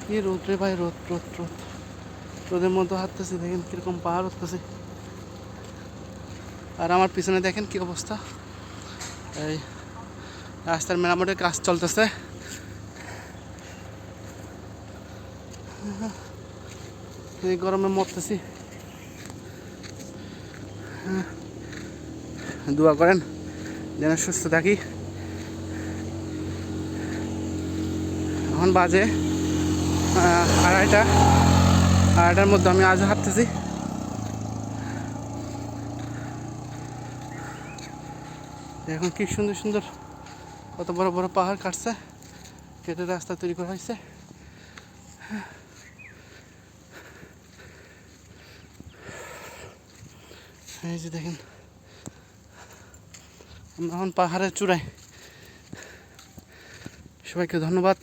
কি রোদ রে ভাই, রোদ রোদ রোদ। রোদের মধ্যে হাঁটতেছি, দেখেন কিরকম পাহাড় উঠতেছে। আর আমার পিছনে দেখেন কি অবস্থা, এই রাস্তার মেরামতের কাজ চলতেছে। এই গরমে মরতেছি। দোয়া করেন যেন সুস্থ থাকি। এখন বাজে 2:30টার মধ্যে আমি আজও হাঁটতেছি। এখন কি সুন্দর সুন্দর কত বড় বড় পাহাড় কাটছে, কেটে রাস্তা তৈরি করা হয়েছে। এই যে দেখেন, আমরা এখন পাহাড়ের চূড়ায়। সবাইকে ধন্যবাদ।